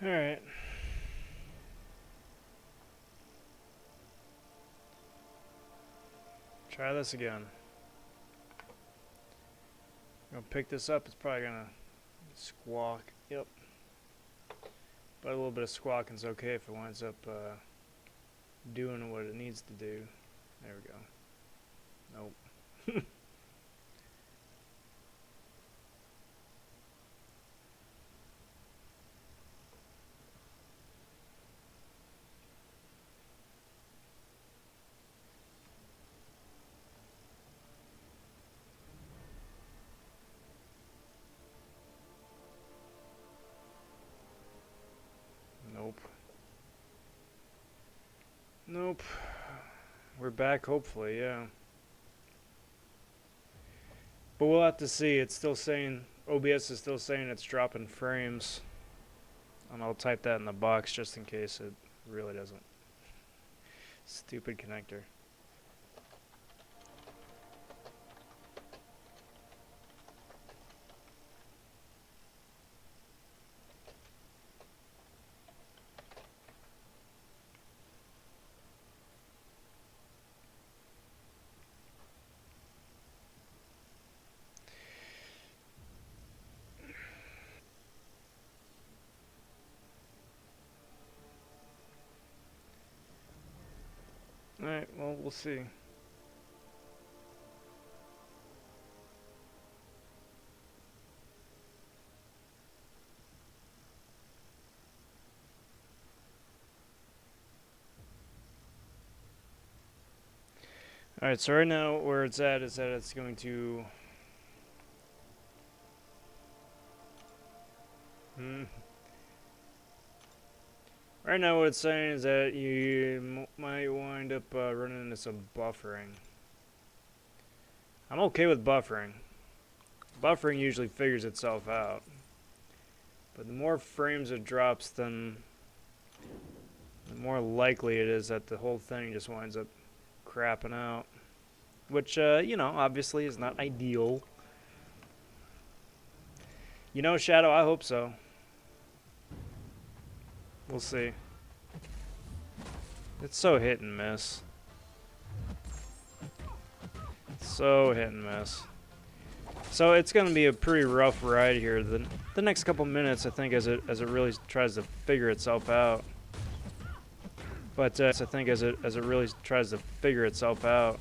Alright. Try this again. I'm gonna pick this up, it's probably gonna squawk. Yep. But a little bit of squawking's okay if it winds up doing what it needs to do. There we go. Nope. Nope. Nope. We're back, hopefully, yeah. But we'll have to see. It's still saying, OBS is still saying it's dropping frames. And I'll type that in the box just in case it really doesn't. Stupid connector. Alright, well, we'll see. Alright, so right now where it's at is that it's going to... Right now what it's saying is that you might wind up running into some buffering. I'm okay with buffering. Buffering usually figures itself out. But the more frames it drops, then the more likely it is that the whole thing just winds up crapping out. Which, you know, obviously is not ideal. You know, Shadow, I hope so. We'll see. It's so hit and miss. So hit and miss. So it's going to be a pretty rough ride here. The next couple minutes, I think, as it really tries to figure itself out. But I think as it really tries to figure itself out.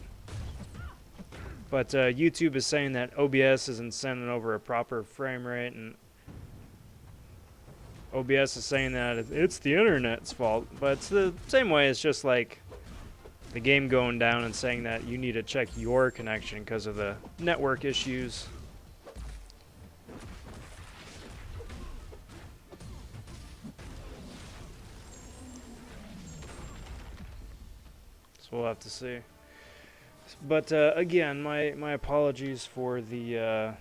But YouTube is saying that OBS isn't sending over a proper frame rate, and OBS is saying that it's the internet's fault. But it's the same way. It's just like the game going down and saying that you need to check your connection because of the network issues. So we'll have to see. But again, my apologies for the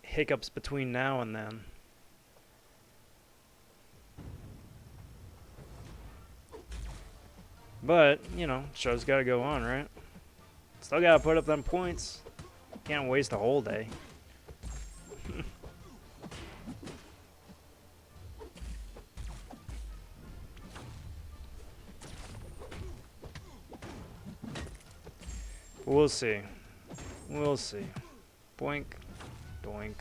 hiccups between now and then. But, you know, show's gotta go on, right? Still gotta put up them points. Can't waste a whole day. We'll see. We'll see. Boink. Doink.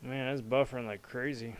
Man, it's buffering like crazy.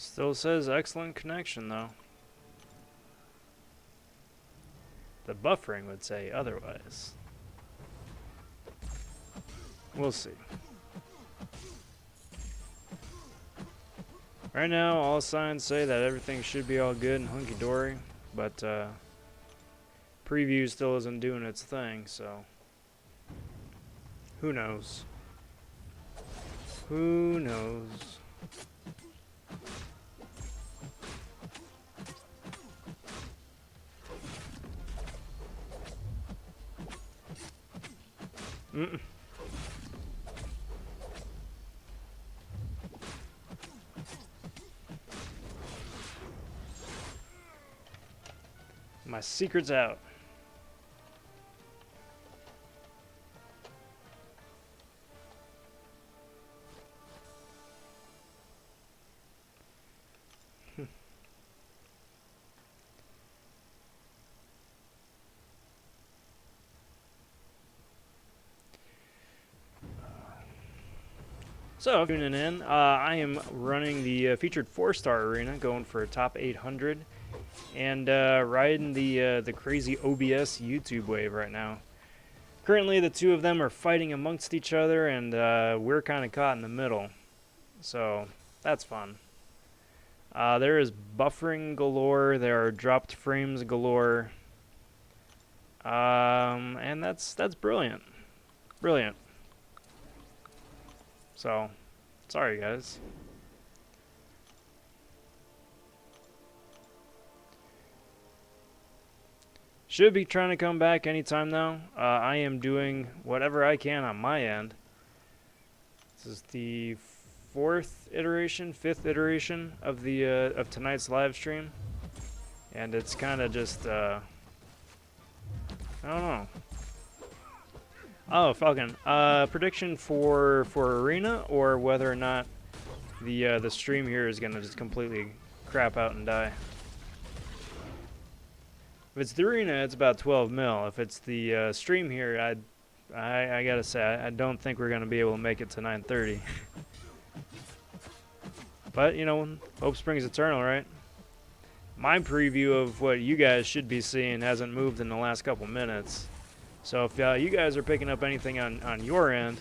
Still says excellent connection, though. The buffering would say otherwise. We'll see. Right now, all signs say that everything should be all good and hunky-dory, but preview still isn't doing its thing, so who knows? Who knows? My secret's out. So, tuning in, I am running the featured 4-star arena, going for a top 800, and riding the crazy OBS YouTube wave right now. Currently, the two of them are fighting amongst each other, and we're kind of caught in the middle. So, that's fun. There is buffering galore, there are dropped frames galore, and that's brilliant. Brilliant. So, sorry guys. Should be trying to come back anytime now. I am doing whatever I can on my end. This is the fifth iteration of the of tonight's live stream, and it's kind of just I don't know. Oh, Falcon. Prediction for arena, or whether or not the stream here is gonna just completely crap out and die. If it's the arena, it's about 12 mil. If it's the stream here, I gotta say I don't think we're gonna be able to make it to 9:30. But you know, hope springs eternal, right? My preview of what you guys should be seeing hasn't moved in the last couple minutes. So if you guys are picking up anything on your end,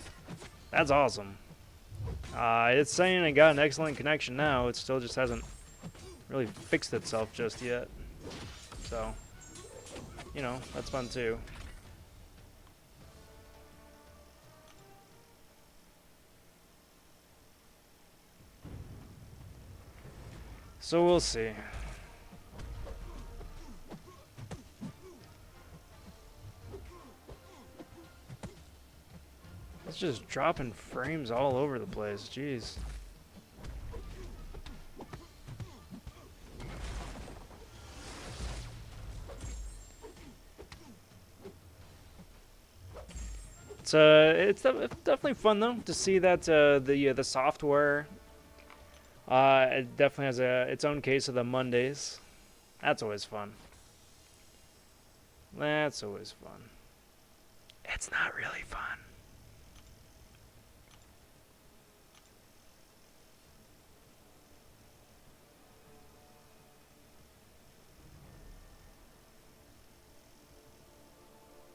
that's awesome. It's saying it got an excellent connection now. It still just hasn't really fixed itself just yet. So, you know, that's fun too. So we'll see. It's just dropping frames all over the place, jeez. It's definitely fun though to see that the software it definitely has its own case of the Mondays. That's always fun. That's always fun. It's not really fun.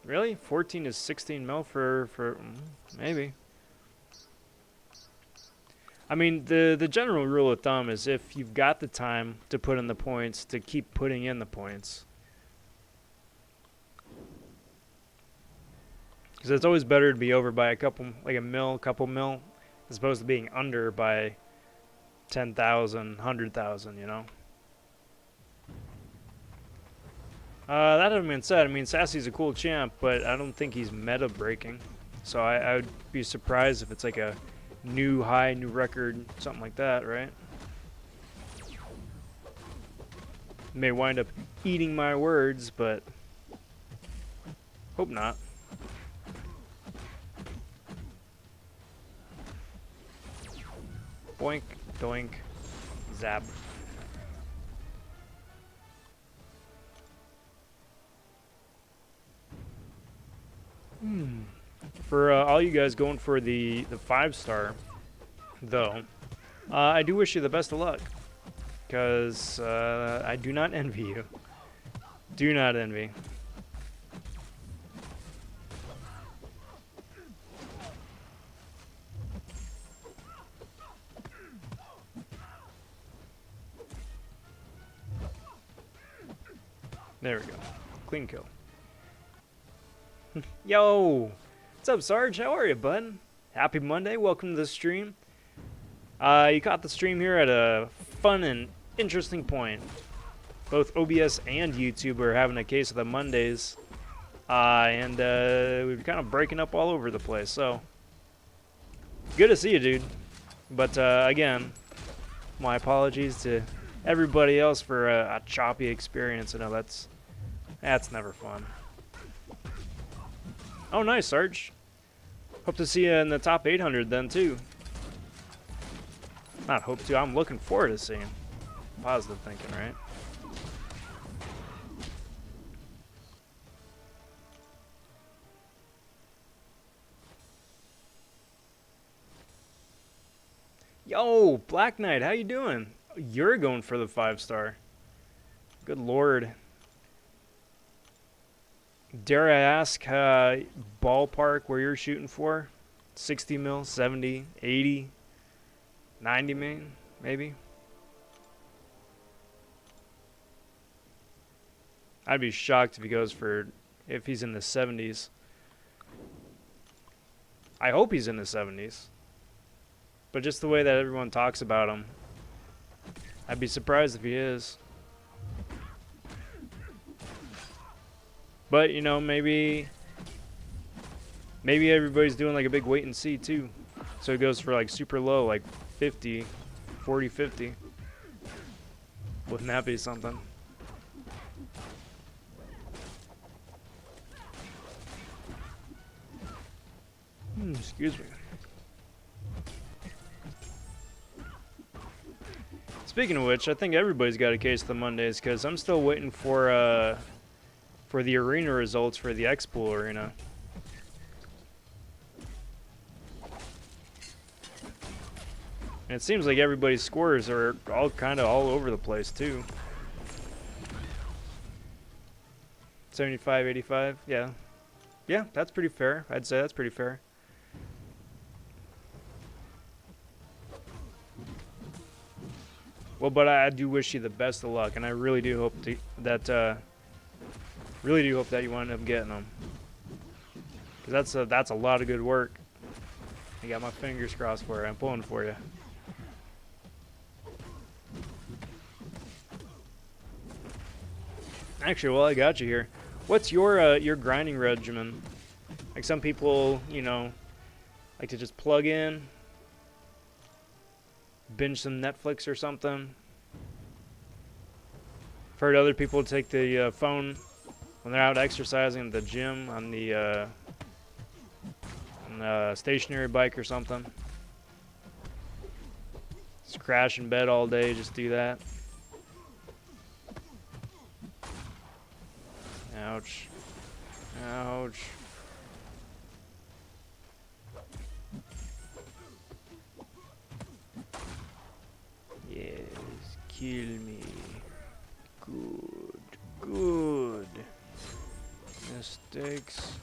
Really? 14 to 16 mil for maybe. I mean, the general rule of thumb is if you've got the time to put in the points, to keep putting in the points. Because it's always better to be over by a couple mil, as opposed to being under by 10,000, 100,000, you know? That having been said, I mean, Sassy's a cool champ, but I don't think he's meta breaking. So I would be surprised if it's like a new high, new record, something like that, right? May wind up eating my words, but hope not. Boink, doink, zap. For all you guys going for the 5-star, though, I do wish you the best of luck. because I do not envy you. Do not envy. There we go. Clean kill. Yo! What's up, Sarge? How are you, bud? Happy Monday. Welcome to the stream. You caught the stream here at a fun and interesting point. Both OBS and YouTube are having a case of the Mondays. And we're kind of breaking up all over the place. So, good to see you, dude. But, again, my apologies to everybody else for a choppy experience. I know that's never fun. Oh, nice, Sarge. Hope to see you in the top 800 then, too. Not hope to, I'm looking forward to seeing. Positive thinking, right? Yo, Black Knight, how you doing? You're going for the 5-star. Good lord. Dare I ask, ballpark where you're shooting for? 60 mil, 70, 80, 90 million, maybe? I'd be shocked if he goes for, if he's in the 70s. I hope he's in the 70s. But just the way that everyone talks about him, I'd be surprised if he is. But, you know, maybe everybody's doing like a big wait and see too. So it goes for like super low, like 50, 40, 50. Wouldn't that be something? Excuse me. Speaking of which, I think everybody's got a case of the Mondays because I'm still waiting for the arena results for the X-Pool arena. And it seems like everybody's scores are all kind of all over the place too. 75, 85, yeah. Yeah, that's pretty fair. I'd say that's pretty fair. Well, but I do wish you the best of luck, and I really do hope that you wind up getting them. Because that's a lot of good work. I got my fingers crossed for you. I'm pulling for you. Actually, while I got you here, what's your grinding regimen? Like some people, you know, like to just plug in, binge some Netflix or something. I've heard other people take the phone when they're out exercising at the gym on the stationary bike or something. Just crash in bed all day, just do that. Ouch. Ouch. Yes, kill me. Good, good. Mistakes.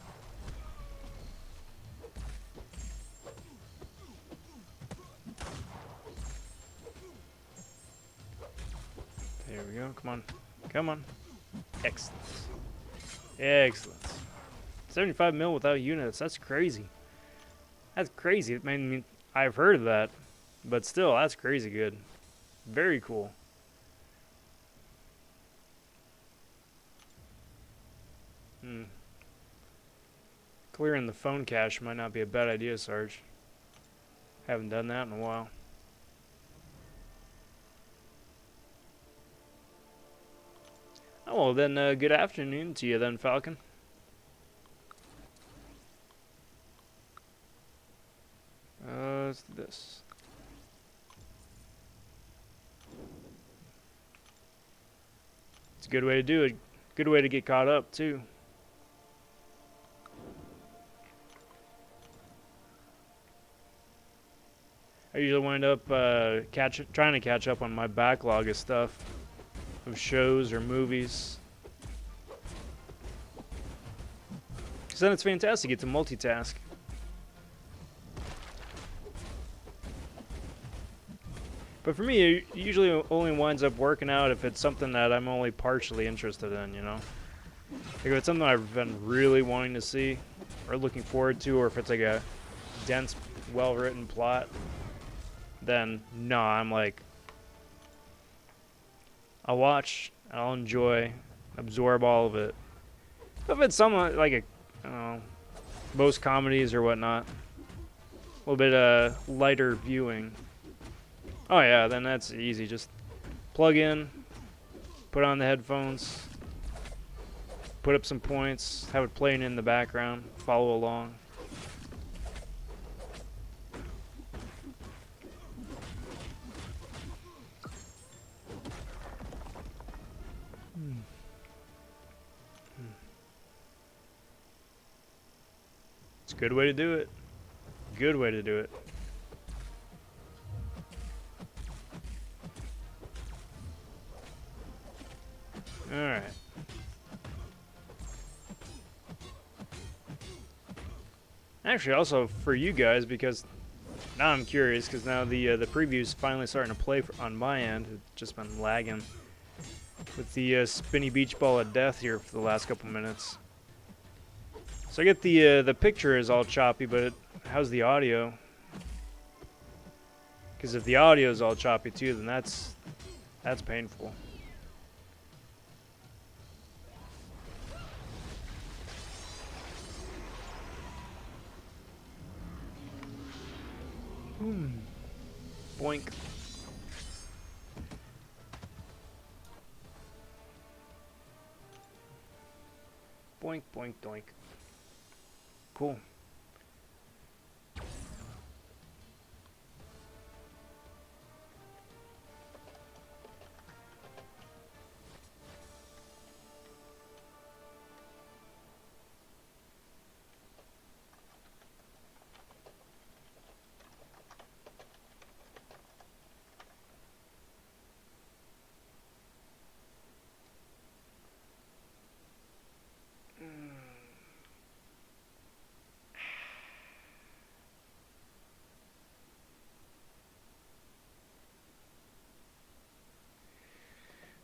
There we go. Come on. Come on. Excellent. Excellent. 75 mil without units. That's crazy. That's crazy. I mean, I've heard of that, but still, that's crazy good. Very cool. Clearing the phone cache might not be a bad idea, Sarge. Haven't done that in a while. Oh, well then, good afternoon to you then, Falcon. Let's do this. It's a good way to do it. Good way to get caught up, too. I usually wind up trying to catch up on my backlog of stuff, of shows or movies. Because then it's fantastic. You get to multitask. But for me, it usually only winds up working out if it's something that I'm only partially interested in, you know? Like if it's something I've been really wanting to see or looking forward to, or if it's like a dense, well-written plot, then no, I'm like, I'll watch, I'll enjoy, absorb all of it. But if it's something like I don't know, most comedies or whatnot, a little bit lighter viewing, oh yeah, then that's easy. Just plug in, put on the headphones, put up some points, have it playing in the background, follow along. It's a good way to do it. Good way to do it. Alright. Actually, also for you guys, because now I'm curious, because now the preview's finally starting to play on my end. It's just been lagging with the spinny beach ball of death here for the last couple minutes. So I get the picture is all choppy, but how's the audio? Because if the audio is all choppy too, then that's painful. Boink. Boink, boink, doink. Cool.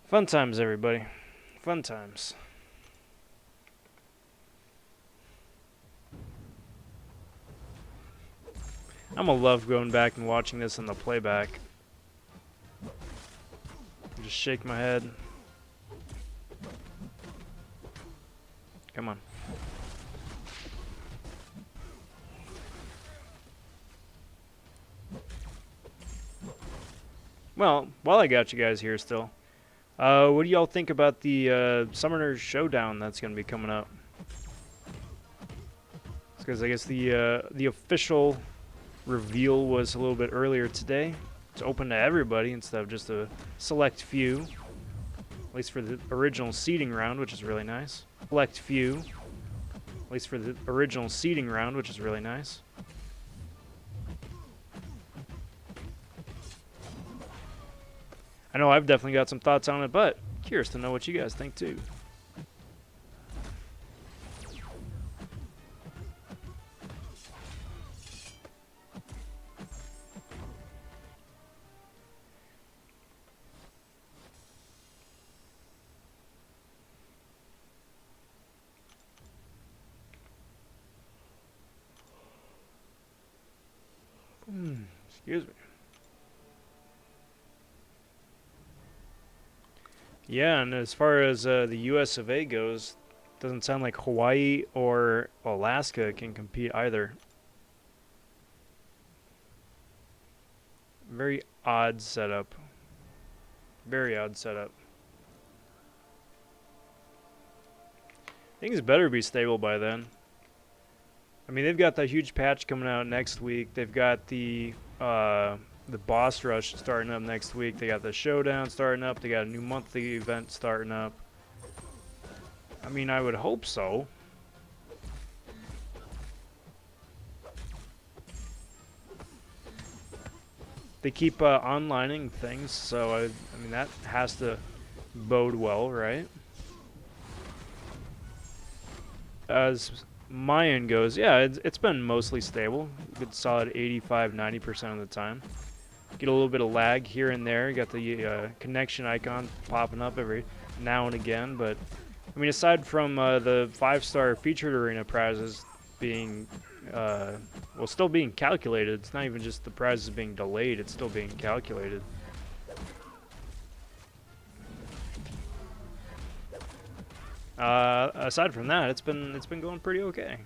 Fun times, everybody. Fun times. I'm gonna love going back and watching this on the playback. Just shake my head. Come on. Well, while I got you guys here still, what do y'all think about the Summoner's Showdown that's going to be coming up? Because I guess the official reveal was a little bit earlier today. It's open to everybody instead of just a select few. At least for the original seeding round, which is really nice. Select few. At least for the original seeding round, which is really nice. I know I've definitely got some thoughts on it, but curious to know what you guys think too. Excuse me. Yeah, and as far as the US of A goes, doesn't sound like Hawaii or Alaska can compete either. Very odd setup. Very odd setup. Things better be stable by then. I mean, they've got that huge patch coming out next week. They've got the boss rush starting up next week. They got the showdown starting up. They got a new monthly event starting up. I mean, I would hope so. they keep onlining things, so I mean that has to bode well, right? As my end goes, yeah, it's been mostly stable. Good solid 85-90% of the time. Get a little bit of lag here and there. You got the connection icon popping up every now and again, but I mean, aside from the 5-star featured arena prizes being, well, still being calculated. It's not even just the prizes being delayed; it's still being calculated. Aside from that, it's been going pretty okay.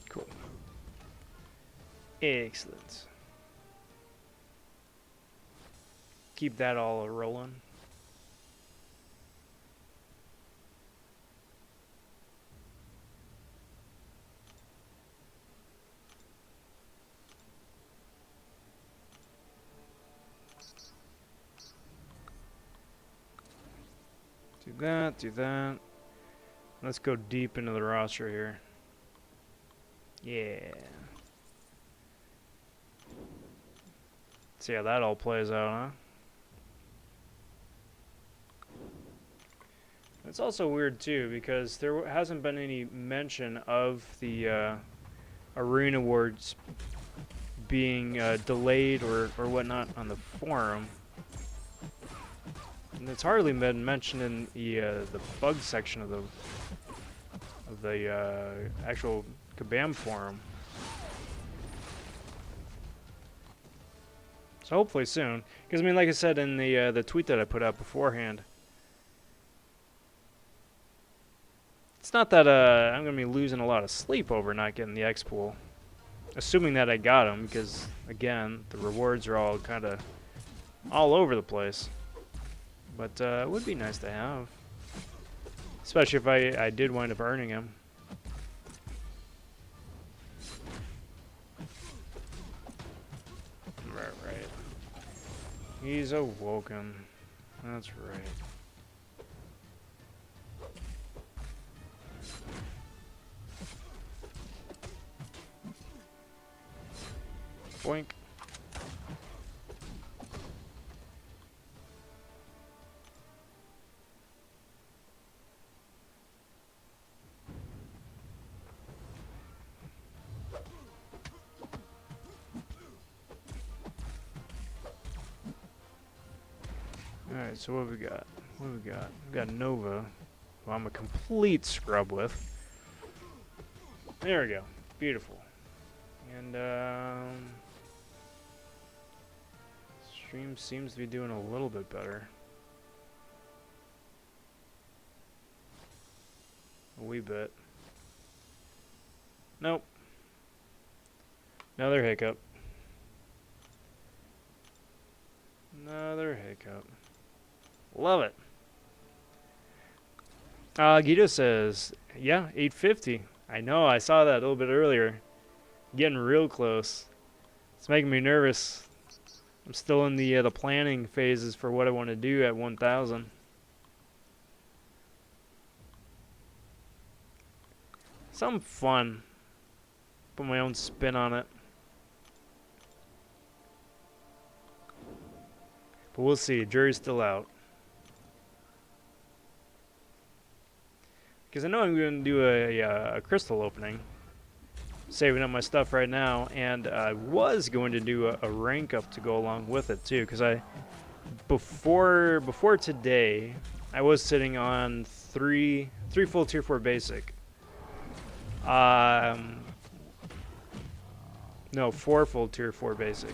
Cool. Excellent. Keep that all rolling. Do that, do that. Let's go deep into the roster here. Yeah. See how that all plays out, huh? It's also weird too because there hasn't been any mention of the Arena Awards being delayed or whatnot on the forum. And it's hardly been mentioned in the bug section of the actual Kabam forum. So hopefully soon, because I mean, like I said in the tweet that I put out beforehand, it's not that I'm gonna be losing a lot of sleep over not getting the X pool, assuming that I got them, because again, the rewards are all kind of all over the place. But it would be nice to have, especially if I did wind up earning them. Right. He's awoken. That's right. Boink. Alright, so what have we got? What have we got? We got Nova, who I'm a complete scrub with. There we go. Beautiful. And, stream seems to be doing a little bit better. A wee bit. Nope. Another hiccup. Another hiccup. Love it. Guido says, yeah, 850. I know, I saw that a little bit earlier. Getting real close. It's making me nervous. I'm still in the planning phases for what I want to do at 1000. Something fun. Put my own spin on it. But we'll see. Jury's still out. Because I know I'm going to do a crystal opening. Saving up my stuff right now. And I was going to do a rank up to go along with it too. Because before today, I was sitting on three full tier 4 basic. No, 4 full tier 4 basic.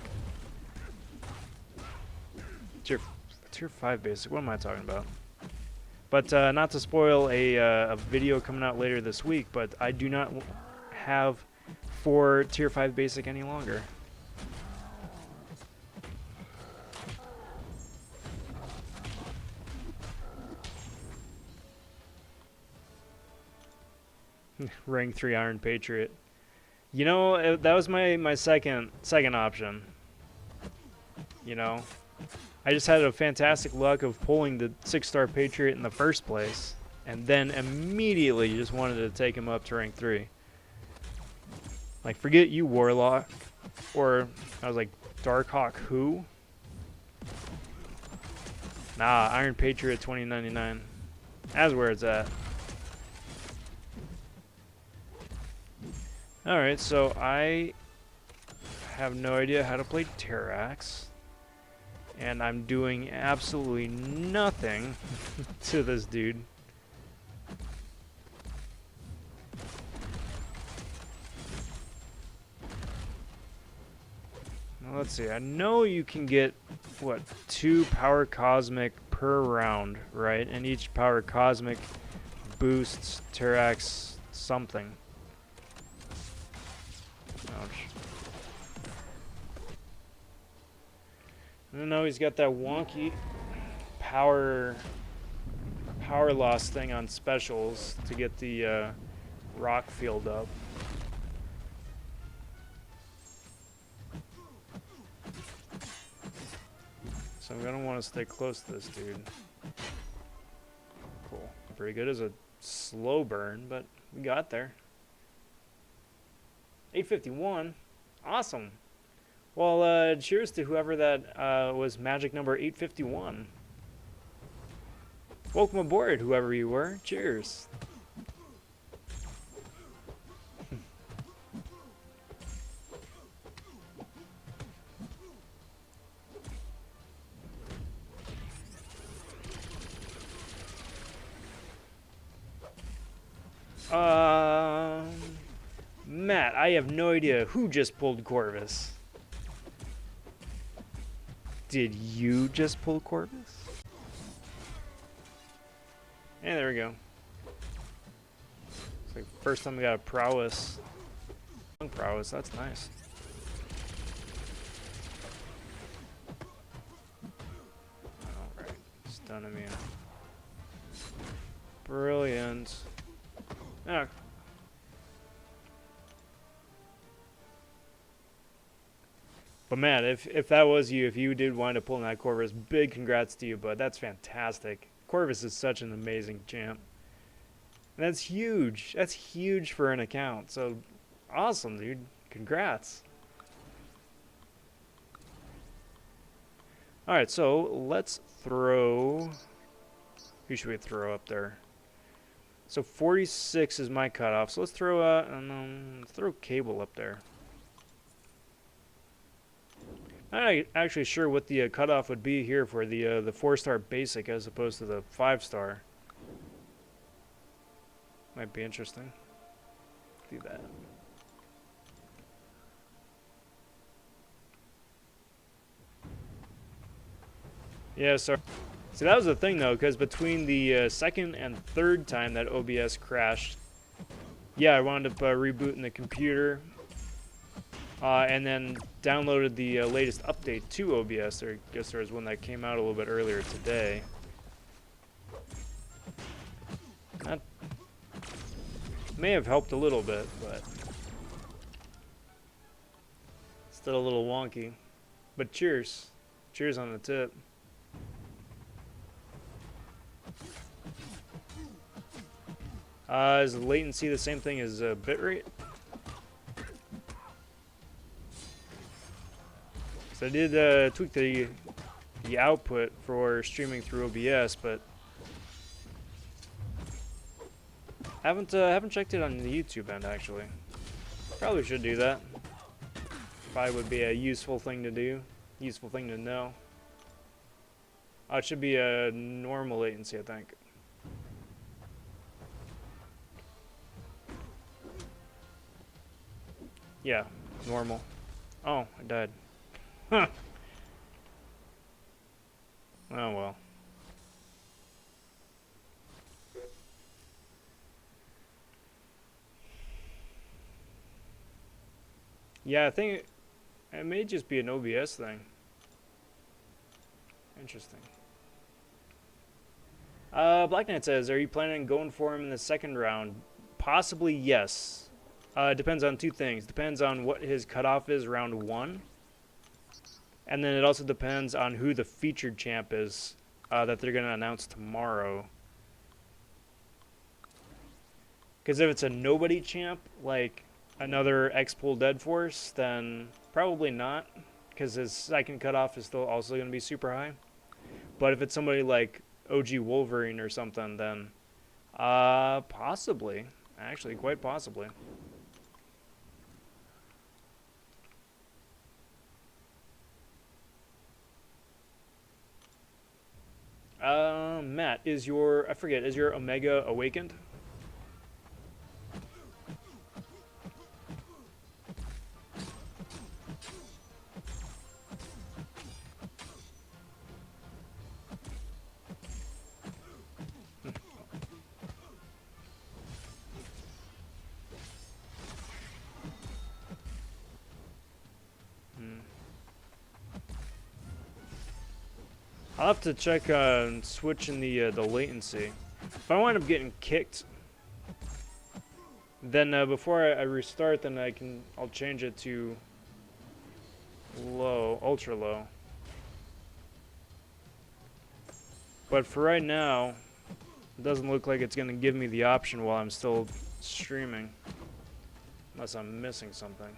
Tier 5 basic. What am I talking about? But not to spoil a video coming out later this week, but I do not have 4 tier 5 basic any longer. Rank 3 Iron Patriot. You know, that was my second option. You know, I just had a fantastic luck of pulling the 6-star Patriot in the first place, and then immediately just wanted to take him up to rank 3. Like, forget you, Warlock. Or, I was like, Darkhawk who? Nah, Iron Patriot 2099. That's where it's at. Alright, so I have no idea how to play Terrax. And I'm doing absolutely nothing to this dude. Now, let's see. I know you can get, what, 2 Power Cosmic per round, right? And each Power Cosmic boosts Terrax something. Ouch. No, he's got that wonky power loss thing on specials to get the rock field up. So I'm gonna want to stay close to this dude. Cool. Pretty good as a slow burn, but we got there. 851. Awesome. Well, cheers to whoever that was magic number 851. Welcome aboard, whoever you were. Cheers. Matt, I have no idea who just pulled Corvus. Did you just pull Corvus? Yeah, there we go. It's like first time we got a prowess. Prowess, that's nice. Alright, stun immune. Brilliant. Ah. But man, if that was you, if you did wind up pulling that Corvus, big congrats to you, bud. That's fantastic. Corvus is such an amazing champ. And that's huge. That's huge for an account. So awesome, dude. Congrats. Alright, so let's throw... Who should we throw up there? So 46 is my cutoff. So let's throw let's throw Cable up there. I'm not actually sure what the cutoff would be here for the 4-star basic as opposed to the 5-star. Might be interesting. Do that. Yeah, so that was the thing though, because between the second and third time that OBS crashed, yeah, I wound up rebooting the computer. And then downloaded the latest update to OBS. I guess there was one that came out a little bit earlier today. That may have helped a little bit, but still a little wonky. But cheers. Cheers on the tip. Is latency the same thing as bitrate? I did tweak the output for streaming through OBS, but haven't checked it on the YouTube end actually. Probably should do that. Probably would be a useful thing to do, useful thing to know. It should be a normal latency, I think. Yeah, normal. Oh, I died. Huh. Oh well. Yeah, I think it may just be an OBS thing. Interesting. Black Knight says, are you planning on going for him in the second round? Possibly, yes. It depends on two things. Depends on what his cutoff is round 1. And then it also depends on who the featured champ is that they're going to announce tomorrow. Because if it's a nobody champ, like another X-Pull Dead Force, then probably not. Because his second cutoff is still also going to be super high. But if it's somebody like OG Wolverine or something, then possibly. Actually, quite possibly. Matt, is your Omega awakened? I'll have to check switching the latency. If I wind up getting kicked, then before I restart, then I'll change it to low, ultra low. But for right now, it doesn't look like it's gonna give me the option while I'm still streaming, unless I'm missing something.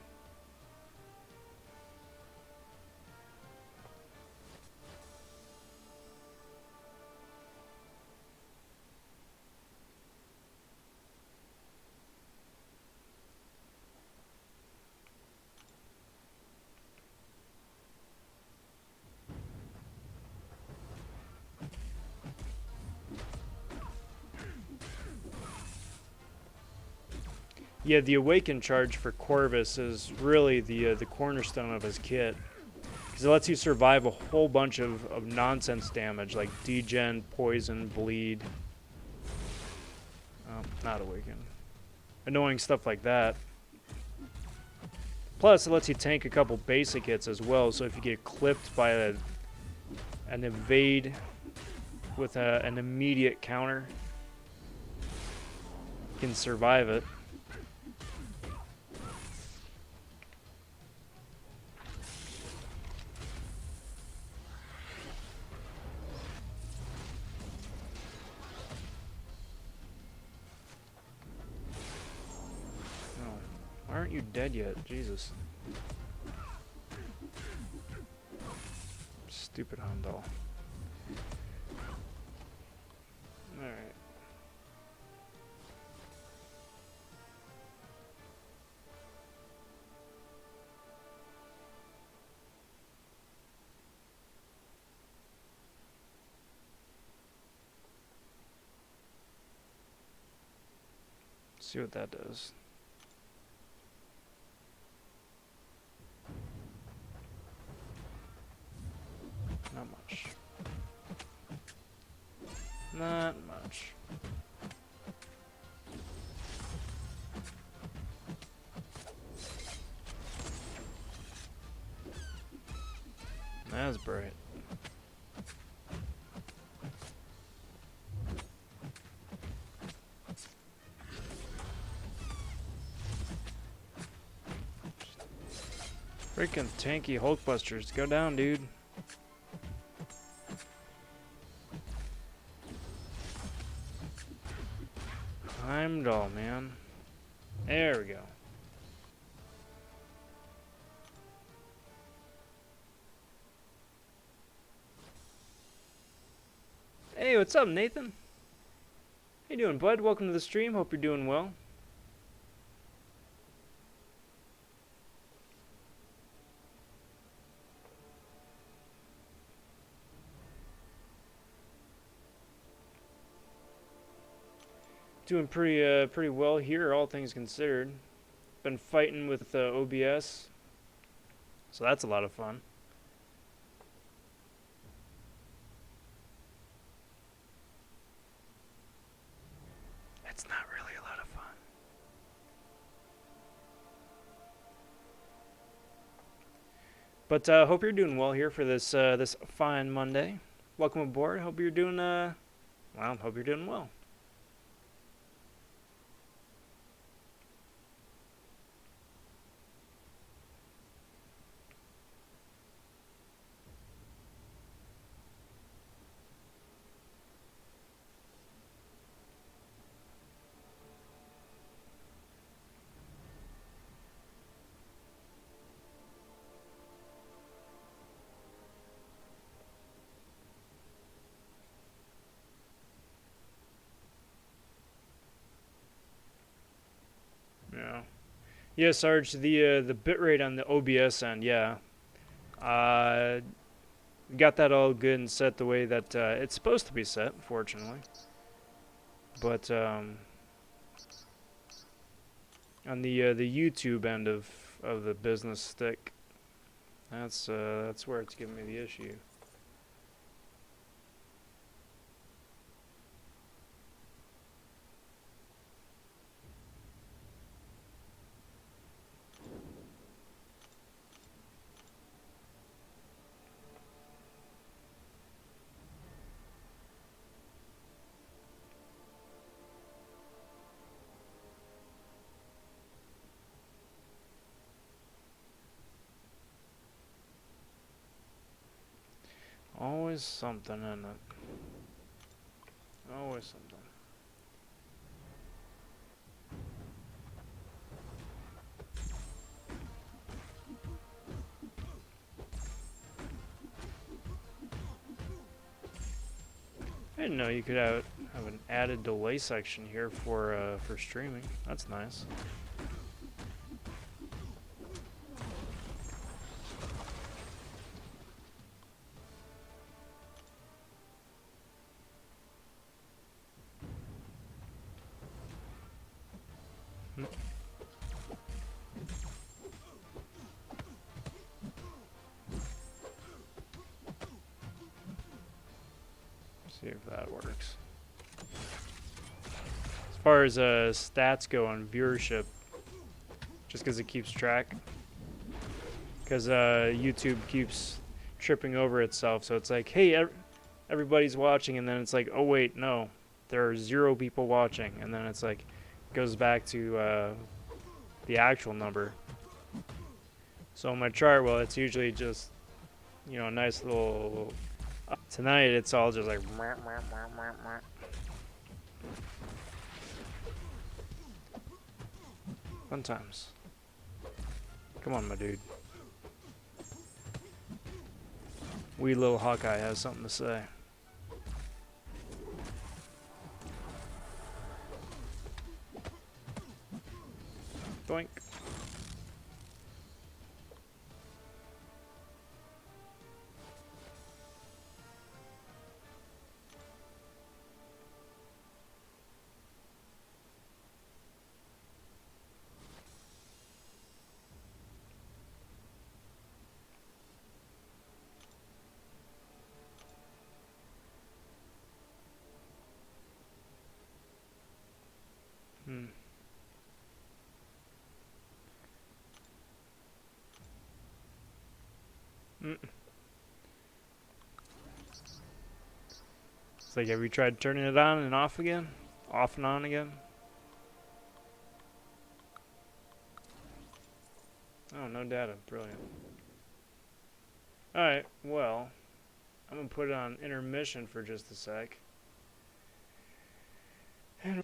Yeah, the Awaken charge for Corvus is really the cornerstone of his kit. Because it lets you survive a whole bunch of nonsense damage, like degen, poison, bleed. Not Awaken. Annoying stuff like that. Plus, it lets you tank a couple basic hits as well, so if you get clipped by an evade with an immediate counter, you can survive it. Why aren't you dead yet? Jesus. Stupid Heimdall. Alright. See what that does. Not much. Not much. That's bright. Freaking tanky Hulkbusters. Go down, dude. Heimdall, man. There we go. Hey, what's up, Nathan? How you doing, bud? Welcome to the stream. Hope you're doing well. Doing pretty well here, all things considered. Been fighting with OBS, so that's a lot of fun. It's not really a lot of fun. But hope you're doing well here for this this fine Monday. Welcome aboard. Hope you're doing hope you're doing well. Yeah, Sarge, the bitrate on the OBS end, yeah. Uh, got that all good and set the way that it's supposed to be set, fortunately. But on the YouTube end of the business stick, that's where it's giving me the issue. Always something in it. Always something. I didn't know you could have an added delay section here for streaming. That's nice. See if that works. As far as stats go on viewership, just because it keeps track, because YouTube keeps tripping over itself. So it's like, hey, everybody's watching, and then it's like, oh wait, no, there are 0 people watching, and then it's like, goes back to the actual number. So on my chart, well, it's usually just, you know, a nice little. Tonight, it's all just like. Fun times. Come on, my dude. Wee little Hawkeye has something to say. Doink. Hmm. It's like, have you tried turning it on and off again? Off and on again? Oh, no data. Brilliant. Alright, well, I'm going to put it on intermission for just a sec. And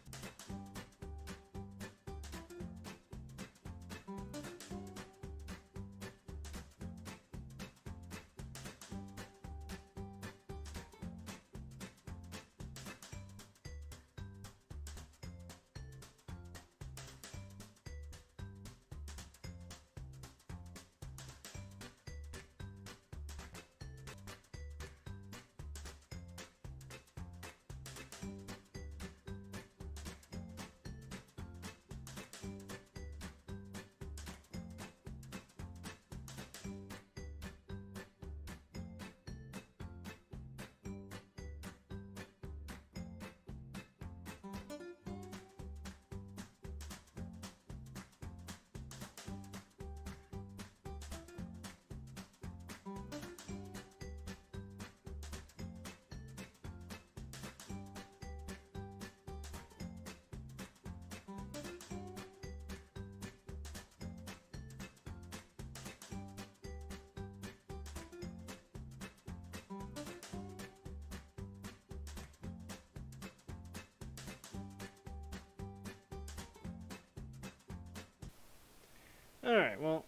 alright, well,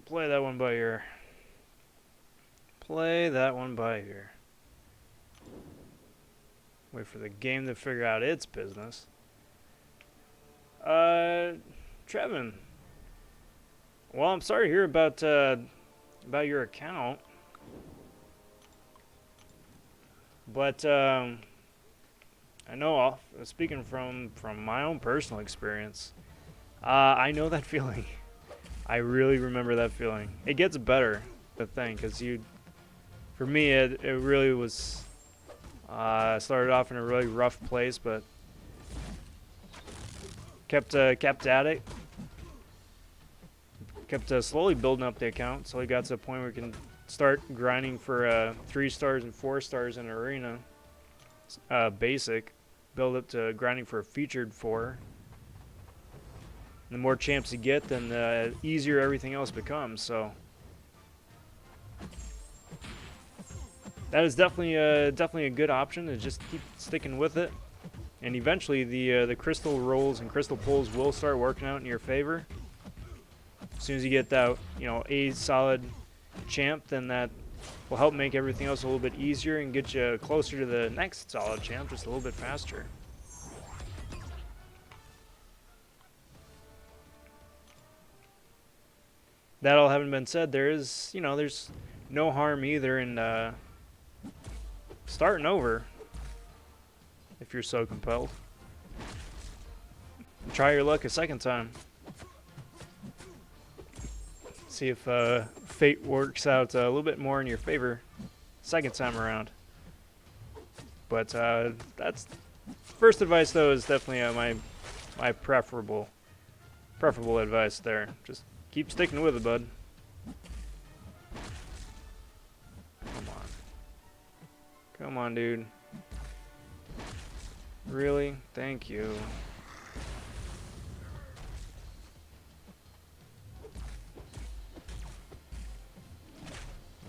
play that one by ear. Play that one by ear. Wait for the game to figure out its business. Trevin. Well, I'm sorry to hear about your account, but I know, speaking from my own personal experience, I know that feeling. I really remember that feeling. It gets better, the thing, because for me, it really was. Started off in a really rough place, but kept at it. Kept slowly building up the account, so we got to a point where we can start grinding for 3 stars and 4 stars in arena. Basic, build up to grinding for a featured 4. The more champs you get, then the easier everything else becomes. So that is definitely a good option to just keep sticking with it. And eventually, the crystal rolls and crystal pulls will start working out in your favor. As soon as you get that, a solid champ, then that will help make everything else a little bit easier and get you closer to the next solid champ just a little bit faster. That all having been said, there's no harm either in starting over if you're so compelled. Try your luck a second time. See if fate works out a little bit more in your favor second time around. But that's first advice, though, is definitely my preferable advice there. Just keep sticking with it, bud. Come on, dude. Really? Thank you.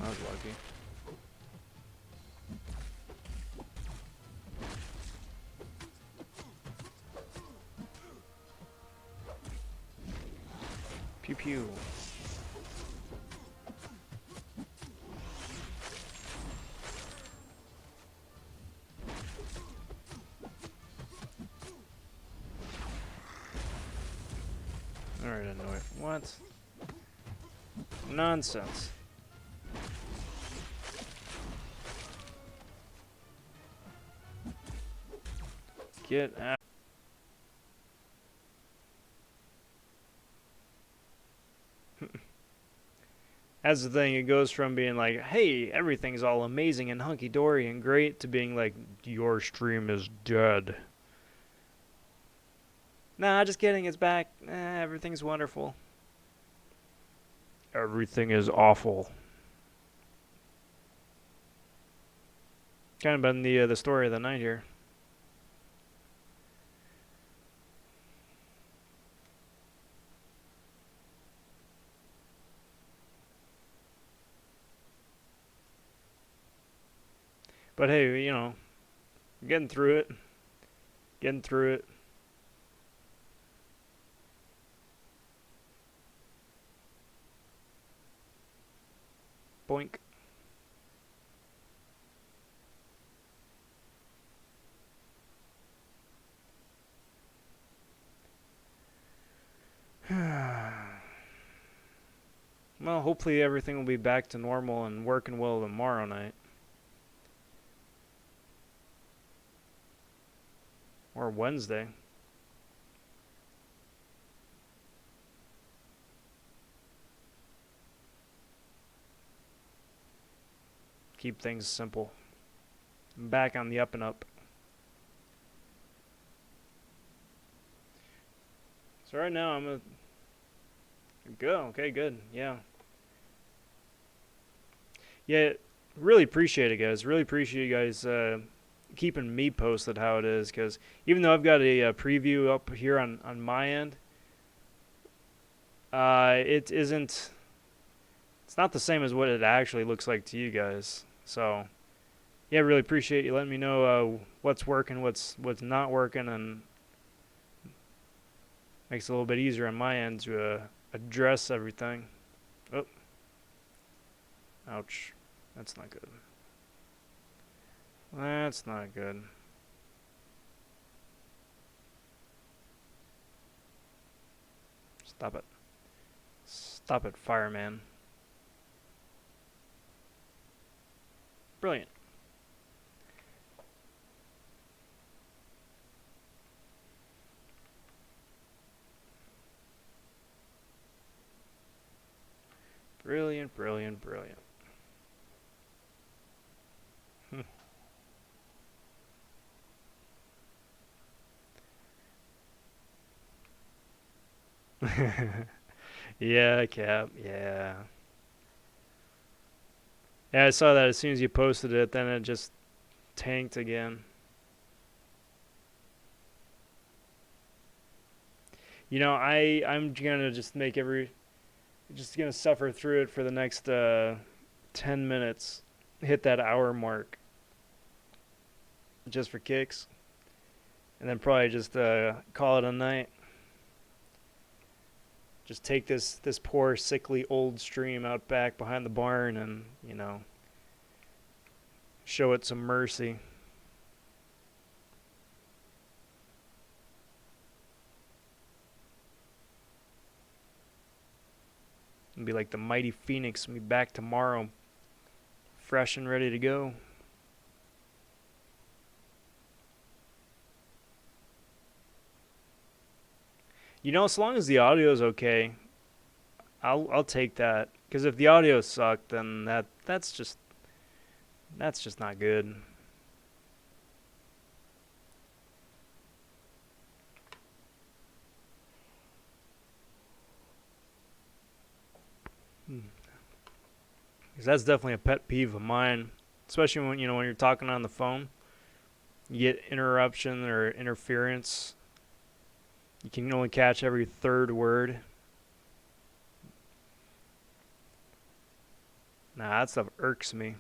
I was lucky. Pew pew. Alright, I know it. What? Nonsense. Get out. That's the thing, it goes from being like, hey, everything's all amazing and hunky-dory and great, to being like, your stream is dead. Nah, just kidding, it's back. Everything's wonderful. Everything is awful. Kind of been the story of the night here. But hey, getting through it. Getting through it. Boink. Well, hopefully everything will be back to normal and working well tomorrow night. Or Wednesday. Keep things simple. I'm back on the up and up. So right now I'm good. Okay, good. Yeah. Yeah, really appreciate it, guys. Really appreciate you guys keeping me posted how it is, because even though I've got a preview up here on my end, it isn't. It's not the same as what it actually looks like to you guys. So, yeah, really appreciate you letting me know what's working, what's not working, and makes it a little bit easier on my end to address everything. Oh, ouch, that's not good. That's not good. Stop it. Stop it, fireman. Brilliant. Brilliant, brilliant, brilliant. Yeah, Cap. Yeah. Yeah, I saw that as soon as you posted it, then it just tanked again. You know, I'm gonna just make just gonna suffer through it for the next 10 minutes. Hit that hour mark just for kicks, and then probably just call it a night. Just take this poor sickly old stream out back behind the barn and, you know, show it some mercy. And be like the mighty phoenix and be back tomorrow, fresh and ready to go. You know, as long as the audio is okay, I'll take that. Because if the audio sucked, then that's just not good. Because that's definitely a pet peeve of mine, especially when when you're talking on the phone, you get interruption or interference. You can only catch every third word. Nah, that stuff irks me.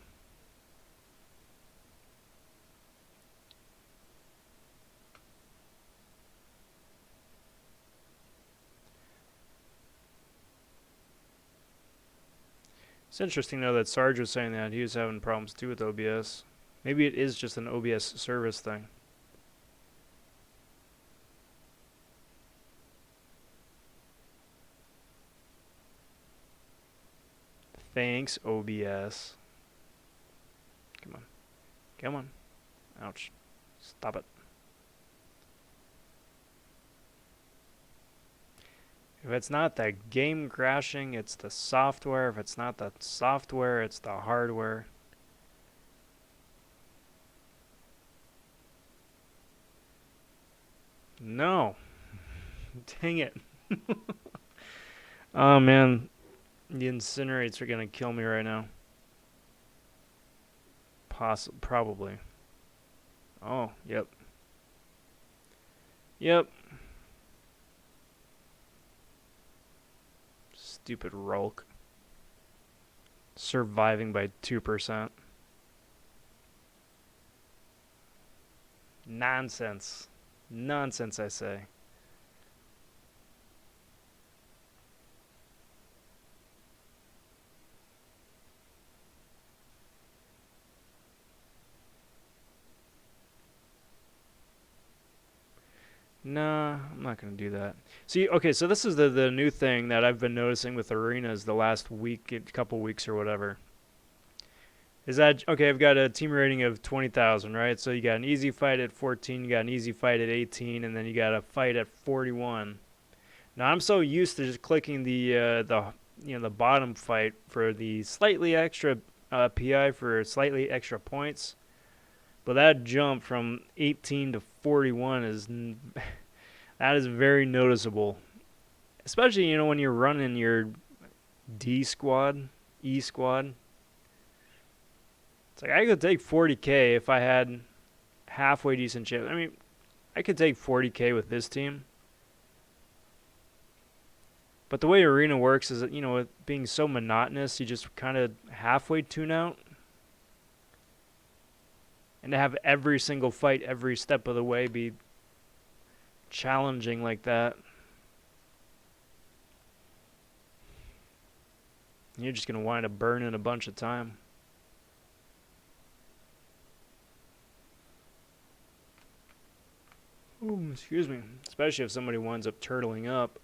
It's interesting though that Sarge was saying that he was having problems too with OBS. Maybe it is just an OBS service thing. Thanks, OBS. Come on. Come on. Ouch. Stop it. If it's not the game crashing, it's the software. If it's not the software, it's the hardware. No. Dang it. Oh, man. The incinerates are going to kill me right now. Probably. Oh, yep. Yep. Stupid Rulk. Surviving by 2%. Nonsense. Nonsense, I say. Nah, I'm not going to do that. See, okay, so this is the new thing that I've been noticing with arenas the last week, couple weeks or whatever. Is that, okay, I've got a team rating of 20,000, right? So you got an easy fight at 14, you got an easy fight at 18, and then you got a fight at 41. Now, I'm so used to just clicking the bottom fight for the slightly extra PI for slightly extra points. But that jump from 18 to 41 that is very noticeable. Especially, when you're running your D squad, E squad. It's like I could take 40K if I had halfway decent chips. I mean, I could take 40K with this team. But the way Arena works is that, it being so monotonous, you just kind of halfway tune out. And to have every single fight, every step of the way be challenging like that, you're just going to wind up burning a bunch of time. Ooh, excuse me. Especially if somebody winds up turtling up.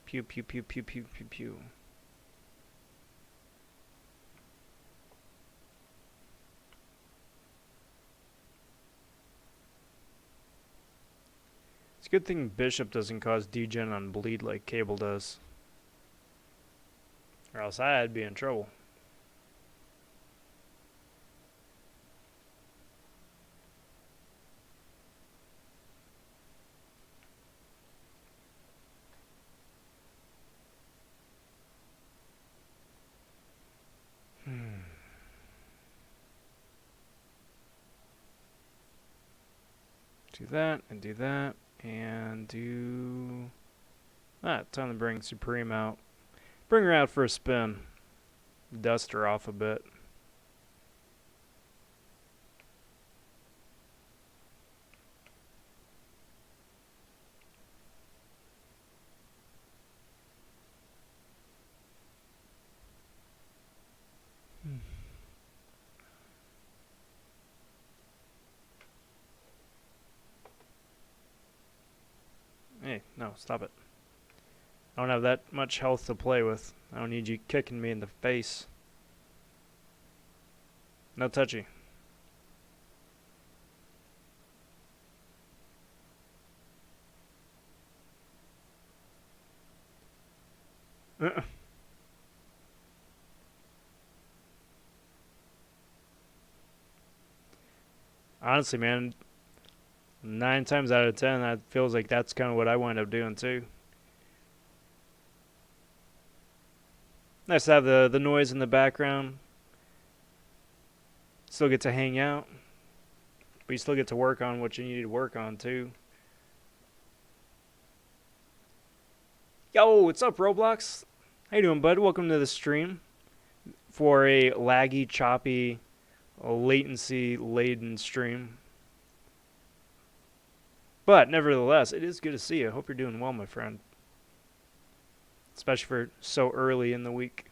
Pew, pew, pew, pew, pew, pew, pew. It's a good thing Bishop doesn't cause degen on bleed like Cable does. Or else I'd be in trouble. Do that, and do that, and do... time to bring Supreme out. Bring her out for a spin. Dust her off a bit. Hey, no, stop it. I don't have that much health to play with. I don't need you kicking me in the face. No touchy. Honestly, man, 9 times out of 10, that feels like that's kind of what I wind up doing too. Nice to have the noise in the background. Still get to hang out, but you still get to work on what you need to work on too. Yo, what's up, Roblox? How you doing, bud? Welcome to the stream for a laggy, choppy, latency-laden stream. But nevertheless, it is good to see you. I hope you're doing well, my friend. Especially for so early in the week.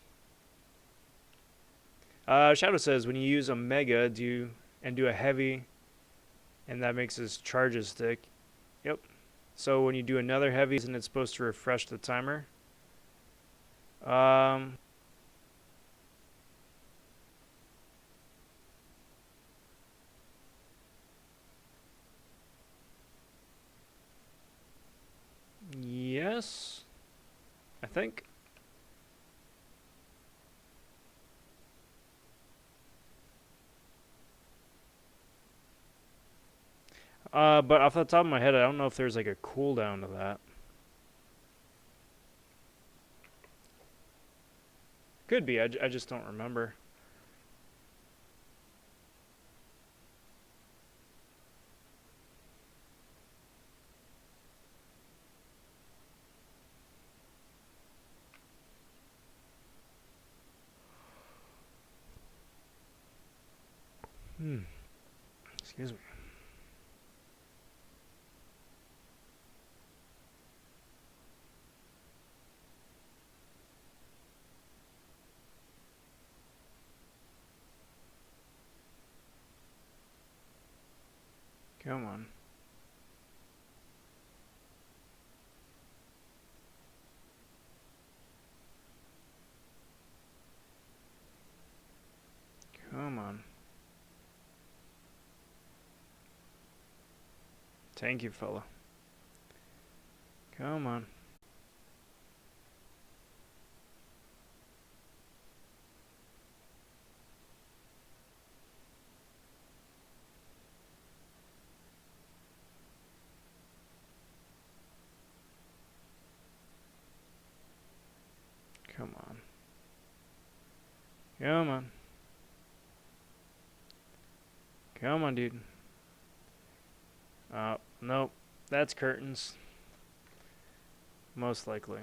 Shadow says, when you use a mega do a heavy, and that makes his charges stick. Yep. So when you do another heavy, isn't it supposed to refresh the timer? Yes, I think. But off the top of my head, I don't know if there's like a cooldown to that. Could be, I just don't remember. Excuse me. Come on. Come on. Thank you, fella. Come on. Come on. Come on. Come on, dude. Nope. That's curtains. Most likely.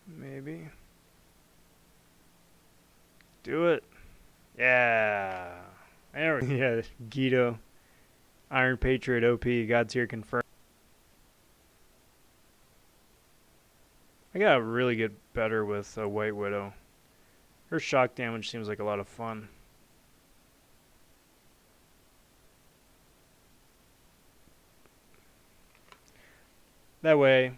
Maybe. Do it. Yeah. There we go. Yeah, Guido. Iron Patriot OP. God's here confirmed. I gotta really get better with White Widow. Her shock damage seems like a lot of fun. That way,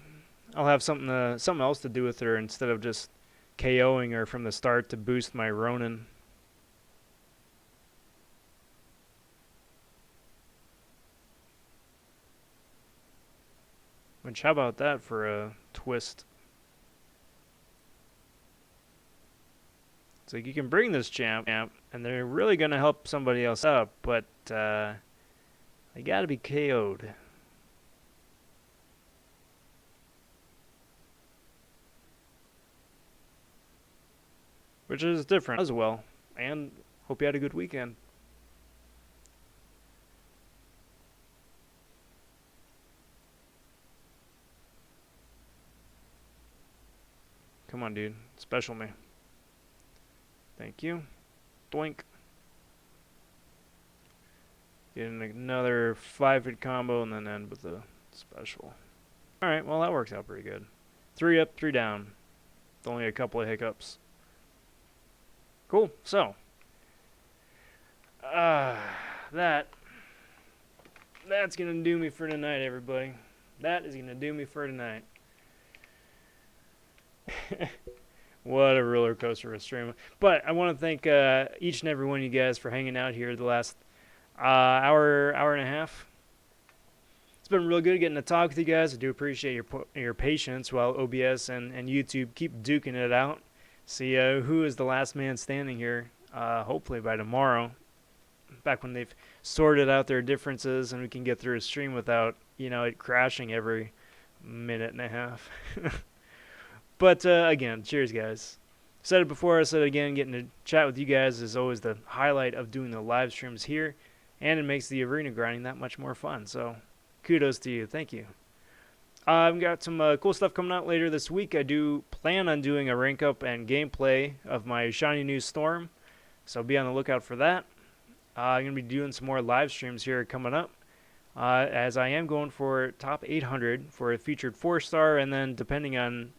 I'll have something else to do with her instead of just KOing her from the start to boost my Ronin. Which, how about that for a twist? It's like you can bring this champ, and they're really going to help somebody else out, but they got to be KO'd. Which is different as well. And hope you had a good weekend. Come on, dude. Special me. Thank you. Doink. Getting another 5-hit combo and then end with a special. Alright, well that works out pretty good. 3 up, 3 down. With only a couple of hiccups. Cool. So, that's gonna do me for tonight, everybody. That is gonna do me for tonight. What a roller coaster of a stream. But I want to thank each and every one of you guys for hanging out here the last hour and a half. It's been real good getting to talk with you guys. I do appreciate your patience while OBS and YouTube keep duking it out. See who is the last man standing here, hopefully by tomorrow. Back when they've sorted out their differences and we can get through a stream without, it crashing every minute and a half. But again, cheers, guys. Said it before, I said it again, getting to chat with you guys is always the highlight of doing the live streams here, and it makes the arena grinding that much more fun. So kudos to you. Thank you. I've got some cool stuff coming out later this week. I do plan on doing a rank up and gameplay of my shiny new Storm, so be on the lookout for that. I'm going to be doing some more live streams here coming up, as I am going for top 800 for a featured 4-star, and then depending on